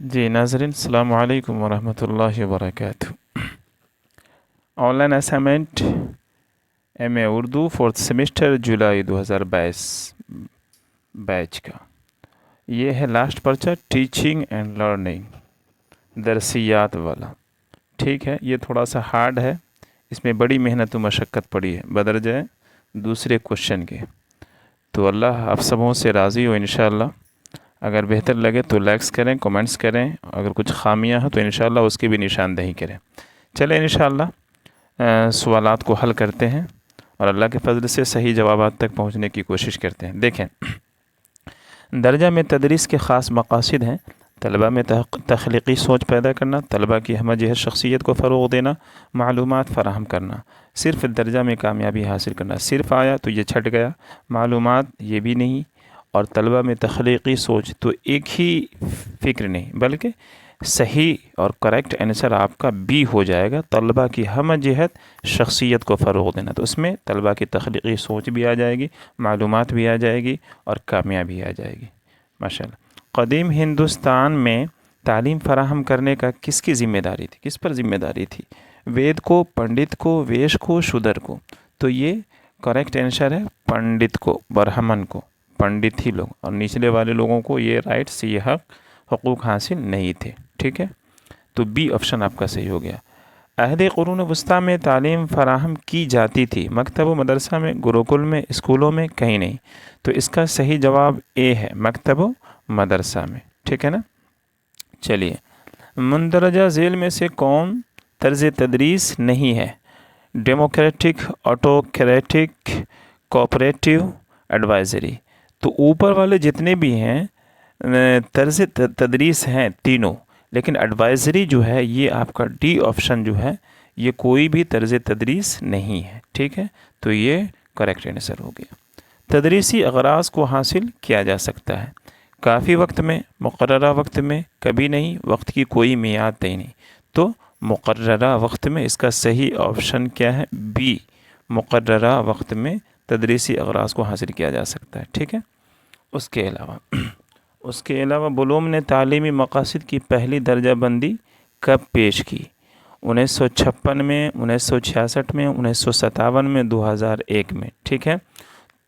جی ناظرین السلام علیکم ورحمۃ اللہ وبرکاتہ۔ Online assignment M A Urdu fourth semester July 2022 batch کا یہ ہے لاسٹ پرچہ، ٹیچنگ اینڈ لرننگ درسیات والا۔ ٹھیک ہے، یہ تھوڑا سا ہارڈ ہے، اس میں بڑی محنت و مشقت پڑی ہے بدرجہ دوسرے کوشچن کے۔ تو اللہ آپ سبوں سے راضی ہو انشاءاللہ۔ اگر بہتر لگے تو لائکس کریں، کومنٹس کریں، اگر کچھ خامیاں ہیں تو انشاءاللہ اس کی بھی نشاندہی کریں۔ چلیں انشاءاللہ سوالات کو حل کرتے ہیں اور اللہ کے فضل سے صحیح جوابات تک پہنچنے کی کوشش کرتے ہیں۔ دیکھیں، درجہ میں تدریس کے خاص مقاصد ہیں: طلبہ میں تخلیقی سوچ پیدا کرنا، طلبہ کی ہمہ جہت شخصیت کو فروغ دینا، معلومات فراہم کرنا۔ صرف درجہ میں کامیابی حاصل کرنا، صرف آیا تو یہ چھٹ گیا، معلومات یہ بھی نہیں، اور طلبہ میں تخلیقی سوچ تو ایک ہی فکر نہیں بلکہ صحیح اور کریکٹ آنسر آپ کا بھی ہو جائے گا۔ طلبہ کی ہمہ جہت شخصیت کو فروغ دینا، تو اس میں طلبہ کی تخلیقی سوچ بھی آ جائے گی، معلومات بھی آ جائے گی اور کامیابی آ جائے گی ماشاءاللہ۔ قدیم ہندوستان میں تعلیم فراہم کرنے کا کس کی ذمہ داری تھی؟ کس پر ذمہ داری تھی؟ وید کو، پنڈت کو، ویش کو، شودر کو؟ تو یہ کریکٹ آنسر ہے پنڈت کو، برہمن کو، پنڈت ہی لوگ، اور نچلے والے لوگوں کو یہ رائٹس، یہ حقوق حاصل نہیں تھے۔ ٹھیک ہے، تو بی آپشن آپ کا صحیح ہو گیا۔ عہد قرون وسطیٰ میں تعلیم فراہم کی جاتی تھی، مکتب و مدرسہ میں، گروکل میں، اسکولوں میں، کہیں نہیں۔ تو اس کا صحیح جواب اے ہے، مکتب و مدرسہ میں۔ ٹھیک ہے نا؟ چلیے، مندرجہ ذیل میں سے کون طرز تدریس نہیں ہے؟ Democratic, autocratic, cooperative, advisory? تو اوپر والے جتنے بھی ہیں طرز تدریس ہیں تینوں، لیکن ایڈوائزری جو ہے یہ آپ کا ڈی آپشن جو ہے یہ کوئی بھی طرز تدریس نہیں ہے۔ ٹھیک ہے، تو یہ کریکٹ آنسر ہو گیا۔ تدریسی اغراض کو حاصل کیا جا سکتا ہے کافی وقت میں، مقررہ وقت میں، کبھی نہیں، وقت کی کوئی میعاد طے نہیں۔ تو مقررہ وقت میں، اس کا صحیح آپشن کیا ہے؟ بی، مقررہ وقت میں تدریسی اغراض کو حاصل کیا جا سکتا ہے۔ ٹھیک ہے، اس کے علاوہ بلوم نے تعلیمی مقاصد کی پہلی درجہ بندی کب پیش کی؟ 1956 میں، 1966 میں، 1957 میں، 2001 میں؟ ٹھیک ہے،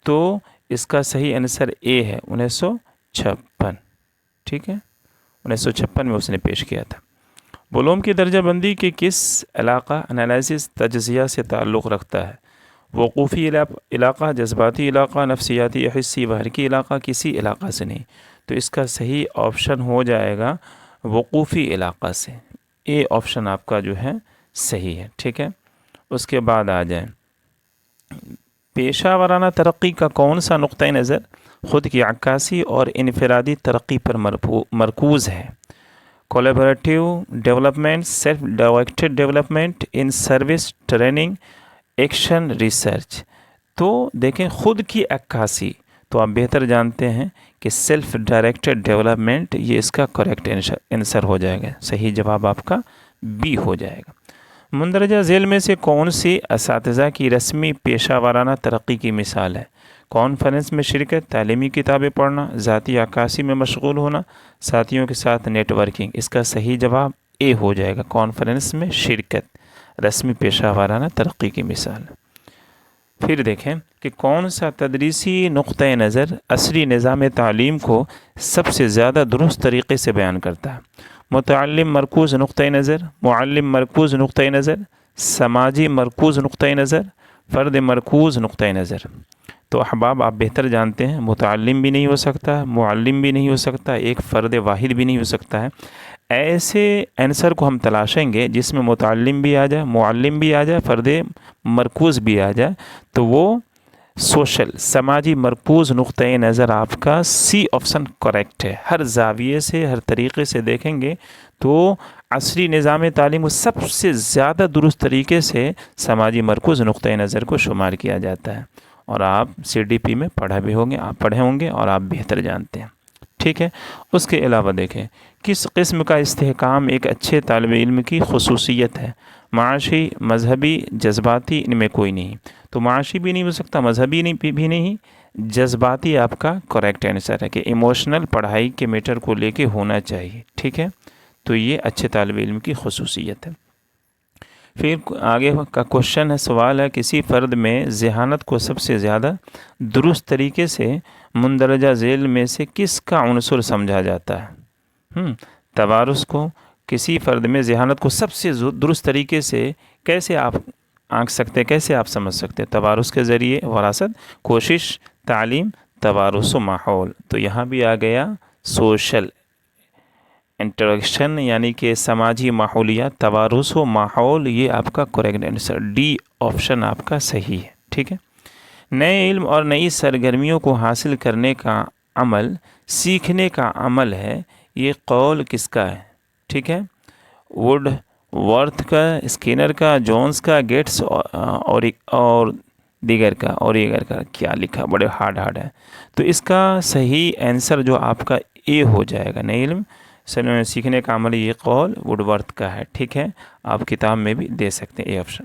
تو اس کا صحیح آنسر اے ہے 1956۔ ٹھیک ہے، 1956 میں اس نے پیش کیا تھا۔ بلوم کی درجہ بندی کے کس علاقہ، انالیسس، تجزیہ سے تعلق رکھتا ہے؟ وقوفی علاقہ، جذباتی علاقہ، نفسیاتی، حسی و حرکی علاقہ؟ کسی علاقہ سے نہیں۔ تو اس کا صحیح آپشن ہو جائے گا وقوفی علاقہ سے، اے آپشن آپ کا جو ہے صحیح ہے۔ ٹھیک ہے، اس کے بعد آ جائیں، پیشہ ورانہ ترقی کا کون سا نقطۂ نظر خود کی عکاسی اور انفرادی ترقی پر مرکوز ہے؟ Collaborative development, self directed development, in service, training, action, research? تو دیکھیں، خود کی عکاسی تو آپ بہتر جانتے ہیں کہ سیلف ڈائریکٹڈ ڈیولپمنٹ، یہ اس کا کریکٹ آنسر ہو جائے گا، صحیح جواب آپ کا بی ہو جائے گا۔ مندرجہ ذیل میں سے کون سی اساتذہ کی رسمی پیشہ ورانہ ترقی کی مثال ہے؟ کانفرنس میں شرکت، تعلیمی کتابیں پڑھنا، ذاتی عکاسی میں مشغول ہونا، ساتھیوں کے ساتھ نیٹ ورکنگ؟ اس کا صحیح جواب اے ہو جائے گا، کانفرنس میں شرکت رسمی پیشہ ورانہ ترقی کی مثال۔ پھر دیکھیں کہ کون سا تدریسی نقطۂ نظر عصری نظام تعلیم کو سب سے زیادہ درست طریقے سے بیان کرتا ہے؟ متعلم مرکوز نقطۂ نظر، معلم مرکوز نقطۂ نظر، سماجی مرکوز نقطۂ نظر، فرد مرکوز نقطۂ نظر؟ تو احباب آپ بہتر جانتے ہیں متعلم بھی نہیں ہو سکتا، معلم بھی نہیں ہو سکتا، ایک فرد واحد بھی نہیں ہو سکتا ہے۔ ایسے آنسر کو ہم تلاشیں گے جس میں متعلم بھی آ جائے، معلم بھی آ جائے، فرد مرکوز بھی آ جائے، تو وہ سوشل، سماجی مرکوز نقطۂ نظر آپ کا سی آپشن کریکٹ ہے۔ ہر زاویے سے، ہر طریقے سے دیکھیں گے تو عصری نظام تعلیم کو سب سے زیادہ درست طریقے سے سماجی مرکوز نقطۂ نظر کو شمار کیا جاتا ہے، اور آپ سی ڈی پی میں پڑھے ہوں گے اور آپ بہتر جانتے ہیں۔ ٹھیک ہے، اس کے علاوہ دیکھیں، کس قسم کا استحکام ایک اچھے طالب علم کی خصوصیت ہے؟ معاشی، مذہبی، جذباتی؟ ان میں کوئی نہیں۔ تو معاشی بھی نہیں ہو سکتا، مذہبی بھی نہیں، جذباتی آپ کا کریکٹ آنسر ہے کہ ایموشنل پڑھائی کے میٹر کو لے کے ہونا چاہیے، ٹھیک ہے، تو یہ اچھے طالب علم کی خصوصیت ہے۔ پھر آگے کا کوشچن ہے، سوال ہے، کسی فرد میں ذہانت کو سب سے زیادہ درست طریقے سے مندرجہ ذیل میں سے کس کا عنصر سمجھا جاتا ہے؟ توارث کو کسی فرد میں ذہانت کو سب سے درست طریقے سے کیسے آپ آنک سکتے، کیسے آپ سمجھ سکتے؟ توارث کے ذریعے، وراثت، کوشش، تعلیم، توارث و ماحول۔ تو یہاں بھی آ گیا سوشل انٹریکشن، یعنی کہ سماجی ماحولیات، توارث و ماحول، یہ آپ کا کریکٹ آنسر ڈی آپشن آپ کا صحیح ہے، ٹھیک ہے۔ نئے علم اور نئی سرگرمیوں کو حاصل کرنے کا عمل سیکھنے کا عمل ہے، یہ قول کس کا ہے؟ ٹھیک ہے، ووڈ ورتھ کا، اسکینر کا، جونز کا، گیٹس اور دیگر کا، اور دیگر کا کیا لکھا، بڑے ہارڈ ہے۔ تو اس کا صحیح آنسر جو آپ کا اے ہو جائے گا، نئے علم سیکھنے کا عمل، یہ قول ووڈ ورتھ کا ہے، ٹھیک ہے، آپ کتاب میں بھی دے سکتے ہیں اے آپشن۔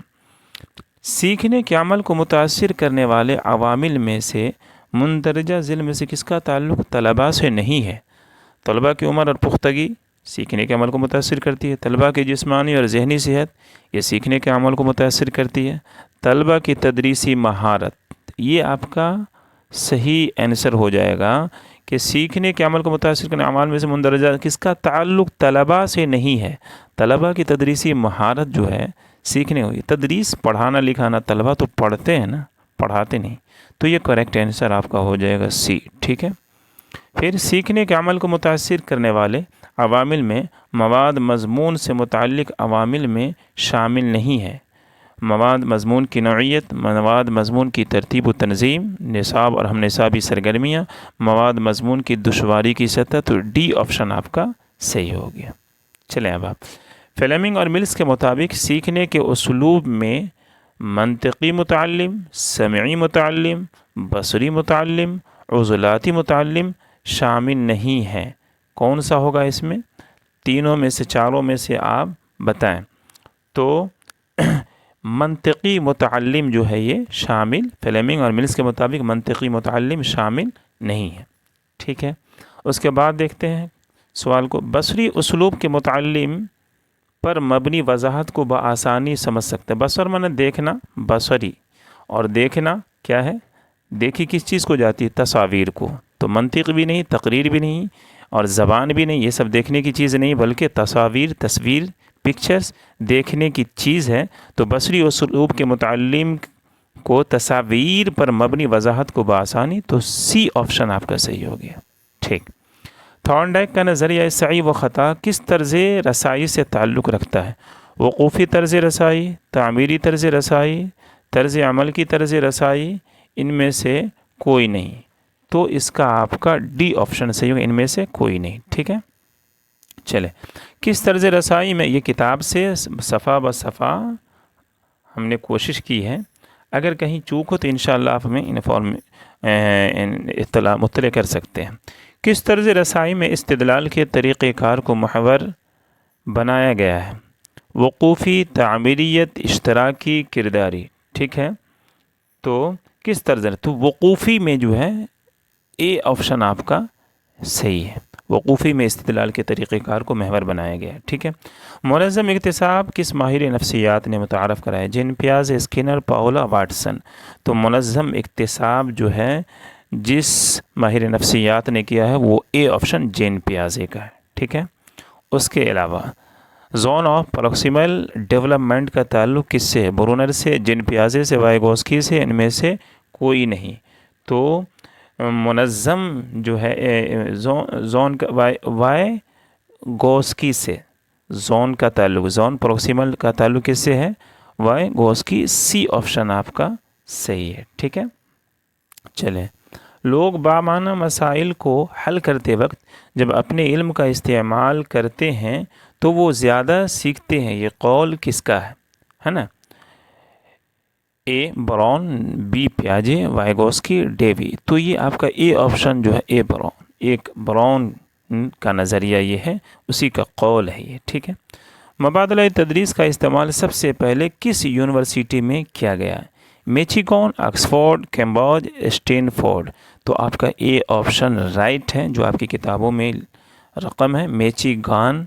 سیکھنے کے عمل کو متاثر کرنے والے عوامل میں سے مندرجہ ذیل میں سے کس کا تعلق طلباء سے نہیں ہے؟ طلباء کی عمر اور پختگی سیکھنے کے عمل کو متاثر کرتی ہے۔ طلباء کی جسمانی اور ذہنی صحت یہ سیکھنے کے عمل کو متاثر کرتی ہے۔ طلباء کی تدریسی مہارت، یہ آپ کا صحیح آنسر ہو جائے گا کہ سیکھنے کے عمل کو متاثر کرنے عوامل میں سے مندرجہ کس کا تعلق طلباء سے نہیں ہے۔ طلباء کی تدریسی مہارت جو ہے سیکھنے ہوئی، تدریس پڑھانا لکھانا، طلباء تو پڑھتے ہیں نا، پڑھاتے نہیں، تو یہ کریکٹ آنسر آپ کا ہو جائے گا سی، ٹھیک ہے۔ پھر سیکھنے کے عمل کو متاثر کرنے والے عوامل میں مواد مضمون سے متعلق عوامل میں شامل نہیں ہے۔ مواد مضمون کی نوعیت، مواد مضمون کی ترتیب و تنظیم، نصاب اور ہم نصابی سرگرمیاں، مواد مضمون کی دشواری کی سطح، تو ڈی آپشن آپ کا صحیح ہو گیا۔ چلیں اب آپ فلیمنگ اور ملز کے مطابق سیکھنے کے اسلوب میں منطقی متعلم، سمعی متعلم، بصری متعلم، عضلاتی متعلم شامل نہیں ہیں۔ کون سا ہوگا اس میں؟ تینوں میں سے، چاروں میں سے آپ بتائیں۔ تو منطقی متعلم جو ہے یہ شامل، فلیمنگ اور ملز کے مطابق منطقی متعلم شامل نہیں ہے، ٹھیک ہے۔ اس کے بعد دیکھتے ہیں سوال کو، بصری اسلوب کے متعلم پر مبنی وضاحت کو بآسانی سمجھ سکتے ہیں۔ بصر معنی دیکھنا، بصری، اور دیکھنا کیا ہے؟ دیکھی کس چیز کو جاتی ہے؟ تصاویر کو، تو منطق بھی نہیں، تقریر بھی نہیں، اور زبان بھی نہیں، یہ سب دیکھنے کی چیز نہیں، بلکہ تصویر، پکچرز دیکھنے کی چیز ہے۔ تو بصری اسلوب کے متعلم کو تصاویر پر مبنی وضاحت کو بآسانی، تو سی آپشن آپ کا صحیح ہو گیا، ٹھیک۔ تھارنڈائک کا نظریہ صحیح و خطا کس طرز رسائی سے تعلق رکھتا ہے؟ وقوفی طرز رسائی، تعمیری طرز رسائی، طرز عمل کی طرز رسائی، ان میں سے کوئی نہیں، تو اس کا آپ کا ڈی آپشن صحیح ہوگا، ان میں سے کوئی نہیں، ٹھیک ہے۔ چلے، کس طرز رسائی میں، یہ کتاب سے صفحہ بہ صفحہ ہم نے کوشش کی ہے، اگر کہیں چوک ہو تو انشاءاللہ آپ ہمیں مطلع کر سکتے ہیں۔ کس طرز رسائی میں استدلال کے طریقہ کار کو محور بنایا گیا ہے؟ وقوفی، تعمیریت، اشتراکی، کرداری، ٹھیک ہے۔ تو کس طرز، تو وقوفی میں جو ہے اے آپشن آپ کا صحیح ہے، وقوفی میں استدلال کے طریقہ کار کو محور بنایا گیا ہے، ٹھیک ہے۔ منظم اکتساب کس ماہر نفسیات نے متعارف کرایا؟ جین پیاز، اسکینر، پاولا واٹسن۔ تو منظم اکتساب جو ہے جس ماہر نفسیات نے کیا ہے وہ اے آپشن جین پیازے کا ہے، ٹھیک ہے۔ اس کے علاوہ زون آف پروکسیمل ڈیولپمنٹ کا تعلق کس سے ہے؟ برونر سے، جین پیازے سے، وائیگوسکی سے، ان میں سے کوئی نہیں۔ تو منظم جو ہے زون کا وائیگوسکی سے، زون کا تعلق، زون پروکسیمل کا تعلق کس سے ہے؟ وائیگوسکی، سی آپشن آپ کا صحیح ہے، ٹھیک ہے۔ چلیں، لوگ بامعنی مسائل کو حل کرتے وقت جب اپنے علم کا استعمال کرتے ہیں تو وہ زیادہ سیکھتے ہیں، یہ قول کس کا ہے نا؟ اے براؤن، بی پیاجے، وائیگوسکی، ڈیوی۔ تو یہ آپ کا اے آپشن جو ہے اے براؤن، ایک براؤن کا نظریہ یہ ہے، اسی کا قول ہے یہ، ٹھیک ہے۔ مبادلہ تدریس کا استعمال سب سے پہلے کس یونیورسٹی میں کیا گیا ہے؟ میچیگان، آکسفورڈ، کیمبرج، اسٹینفورڈ. تو آپ کا اے آپشن رائٹ ہے جو آپ کی کتابوں میں رقم ہے. میچیگان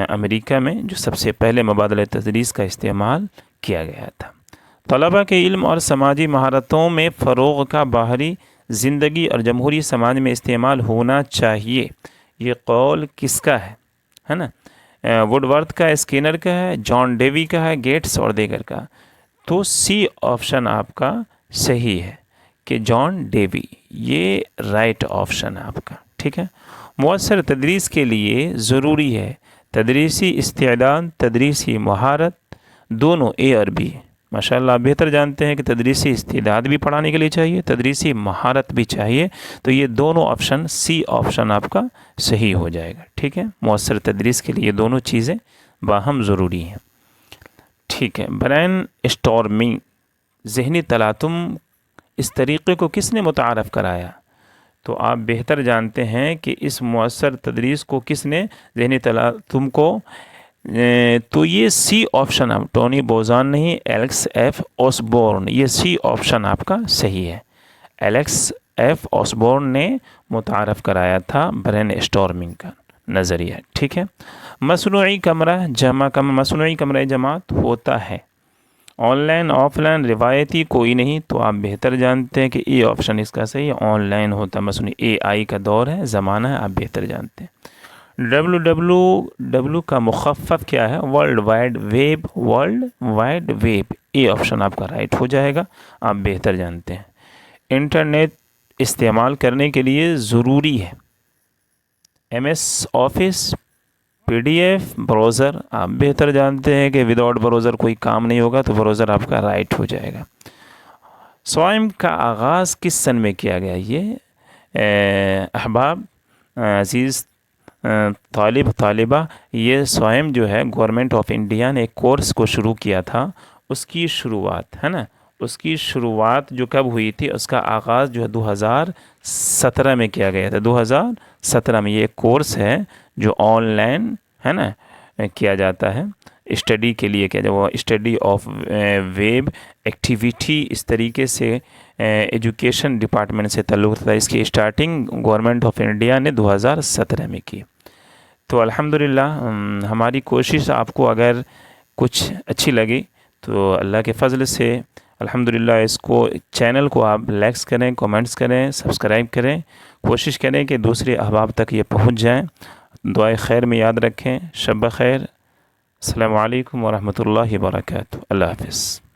امریکہ میں جو سب سے پہلے مبادلہ تدریس کا استعمال کیا گیا تھا. طلباء کے علم اور سماجی مہارتوں میں فروغ کا باہری زندگی اور جمہوری سماج میں استعمال ہونا چاہیے. یہ قول کس کا ہے نا؟ ووڈ ورتھ کا، اسکینر کا ہے، جان ڈیوی کا ہے، گیٹس اور دیگر کا. تو سی آپشن آپ کا صحیح ہے کہ جان ڈیوی، یہ رائٹ آپشن ہے آپ کا. ٹھیک ہے. مؤثر تدریس کے لیے ضروری ہے تدریسی استعداد، تدریسی مہارت، دونوں اے اور بی. ماشاء اللہ آپ بہتر جانتے ہیں کہ تدریسی استعداد بھی پڑھانے کے لیے چاہیے، تدریسی مہارت بھی چاہیے. تو یہ دونوں آپشن، سی آپشن آپ کا صحیح ہو جائے گا. ٹھیک ہے. مؤثر تدریس کے لیے دونوں چیزیں باہم ضروری ہیں. ٹھیک ہے. برین اسٹارمنگ، ذہنی تلاطم، اس طریقے کو کس نے متعارف کرایا؟ تو آپ بہتر جانتے ہیں کہ اس مؤثر تدریس کو کس نے، ذہنی تلاطم کو، تو یہ سی آپشن آپ، ٹونی بوزان نہیں، ایلیکس ایف اوسبورن. یہ سی آپشن آپ کا صحیح ہے. ایلیکس ایف اوسبورن نے متعارف کرایا تھا برین اسٹارمنگ کا نظریہ. ٹھیک ہے. مصنوعی کمرہ جماعت ہوتا ہے آن لائن، آف لائن، روایتی کوئی نہیں. تو آپ بہتر جانتے ہیں کہ اے آپشن اس کا صحیح ہے، آن لائن ہوتا ہے. مصنوعی اے آئی کا دور ہے، زمانہ ہے، آپ بہتر جانتے ہیں. WWW کا مخفف کیا ہے؟ World wide web. World wide web, A option آپ کا رائٹ ہو جائے گا، آپ بہتر جانتے ہیں. انٹرنیٹ استعمال کرنے کے لیے ضروری ہے MS آفس، PDF، براؤزر. آپ بہتر جانتے ہیں کہ وداؤٹ براؤزر کوئی کام نہیں ہوگا، تو براؤزر آپ کا رائٹ ہو جائے گا. صوم کا آغاز کس سن میں کیا گیا؟ یہ احباب، عزیز طالبہ، یہ صوم جو ہے گورنمنٹ آف انڈیا نے ایک کورس کو شروع کیا تھا. اس کی شروعات ہے نا، اس کی شروعات جو کب ہوئی تھی؟ اس کا آغاز جو ہے 2017 میں کیا گیا تھا. 2017 میں یہ ایک کورس ہے جو آن لائن ہے نا کیا جاتا ہے، اسٹڈی کے لیے کیا جاتا ہے. وہ اسٹڈی آف ویب ایکٹیویٹی اس طریقے سے ایجوکیشن ڈپارٹمنٹ سے تعلق تھا. اس کی اسٹارٹنگ گورنمنٹ آف انڈیا نے 2017 میں کی. تو الحمدللہ ہماری کوشش آپ کو اگر کچھ اچھی لگی تو اللہ کے فضل سے الحمدللہ اس کو، چینل کو آپ لائکس کریں، کومنٹس کریں، سبسکرائب کریں. کوشش کریں کہ دوسرے احباب تک یہ پہنچ جائیں. دعائے خیر میں یاد رکھیں. شب بخیر. السلام علیکم ورحمۃ اللہ وبرکاتہ. اللہ حافظ.